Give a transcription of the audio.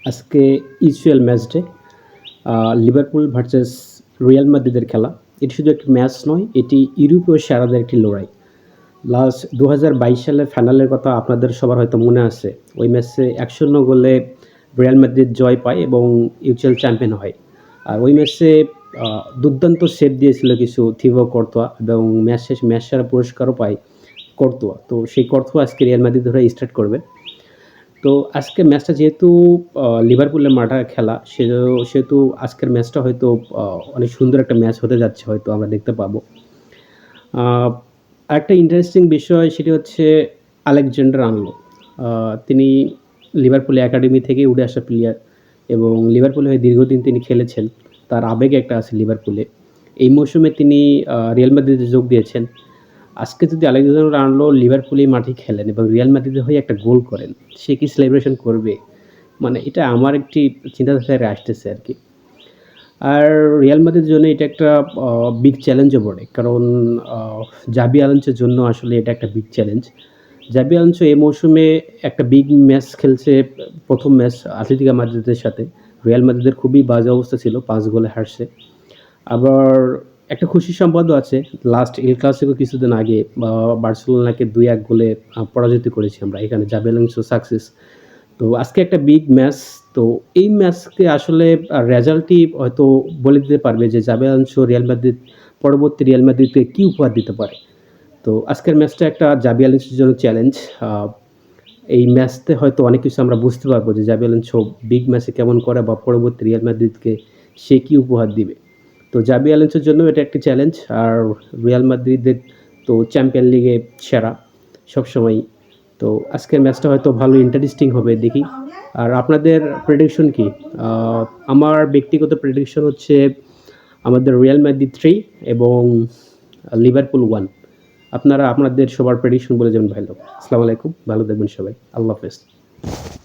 আজকে UCL match day. Liverpool versus Real মাদ্রিদের খেলা। এটি শুধু একটি ম্যাচ নয়, এটি ইউরোপীয় সেরাদের একটি লড়াই। লাস্ট ২০২২ সালের ফাইনালের কথা আপনাদের সবার হয়তো মনে আছে। ওই ম্যাচে ১-০ গোলে রিয়াল মাদ্রিদ জয় পায় এবং ইউসিএল চ্যাম্পিয়ন হয়। আর ওই ম্যাচে দুর্দান্ত সেভ দিয়েছিল কিছু থিবো কর্তোয়া এবং ম্যাচ শেষে ম্যাচ সেরা পুরস্কারও পায় কর্তোয়া। তো সেই কর্তোয়া আজকে রিয়াল মাদ্রিদ হয়ে স্টার্ট করবে। তো আজকের ম্যাচটা যেহেতু লিভারপুলের মাঠে খেলা, সেহেতু আজকের ম্যাচটা হয়তো অনেক সুন্দর একটা ম্যাচ হতে যাচ্ছে, হয়তো আমরা দেখতে পাবো। আরেকটা ইন্টারেস্টিং বিষয় সেটি হচ্ছে আলেকজান্ডার আর্নল্ড। তিনি লিভারপুল একাডেমি থেকে উঠে আসা প্লেয়ার এবং লিভারপুলে হয়ে দীর্ঘদিন তিনি খেলেছেন। তার আবেগ একটা আছে লিভারপুলে। এই মৌসুমে তিনি রিয়াল মাদ্রিদে যোগ দিয়েছেন। আজকে যদি আলেকজান্ডার আর্নল্ড লিভারপুলের মাঠে খেলেন এবং রিয়াল মাদ্রিদের হয়ে একটা গোল করেন, সে কি সেলিব্রেশন করবে? মানে এটা আমার একটি চিন্তাধারায় আসতেছে আরকি। আর রিয়াল মাদ্রিদের জন্য এটা একটা বিগ চ্যালেঞ্জও বটে। কারণ আ জাবি আলোনসোর জন্য আসলে এটা একটা বিগ চ্যালেঞ্জ। জাবি আলোনসো এই মৌসুমে একটা বিগ ম্যাচ খেলছে, ১ম ম্যাচ আতলেতিকো মাদ্রিদের সাথে। রিয়াল মাদ্রিদের খুবই বাজে অবস্থা ছিল, ৫ গোলে হারছে। আবার একটা খুশির সংবাদও আছে। লাস্ট এল ক্লাসিকো কিছুদিন আগে বার্সেলোনাকে ২-১ গোলে পরাজিত করেছি আমরা। এখানে জাবি আলোনসো সাকসেস। তো আজকে একটা বিগ ম্যাচ। তো এই ম্যাচকে আসলে রেজাল্টই হয়তো বলে দিতে পারবে যে জাবি আলোনসো রিয়াল মাদ্রিদ পরবর্তী রিয়াল মাদ্রিদকে কি উপহার দিতে পারে। তো আজকের ম্যাচটা একটা জাবি আলোনসোর জন্য চ্যালেঞ্জ। আ এই ম্যাচতে হয়তো অনেক কিছু আমরা বুঝতে পারবো যে জাবি আলোনসো বিগ ম্যাচে কেমন করে বা পরবর্তী রিয়াল মাদ্রিদকে সে কি উপহার দিবে। তো জাবি আলোনসোর জন্য এটা একটি চ্যালেঞ্জ। আর রিয়াল মাদ্রিদের তো চ্যাম্পিয়ন লিগে সেরা সবসময়ই। তো আজকের ম্যাচটা হয়তো ভালো ইন্টারেস্টিং হবে, দেখি। আর আপনাদের প্রেডিকশন কি? আ আমার ব্যক্তিগত প্রেডিকশন হচ্ছে আমাদের রিয়াল মাদ্রিদ 3 এবং লিভারপুল 1। আপনারা আপনাদের সবার প্রেডিকশন বলে যাবেন ভাইলো। আসসালামু আলাইকুম। ভালো থাকবেন সবাই। আল্লাহ হাফেজ।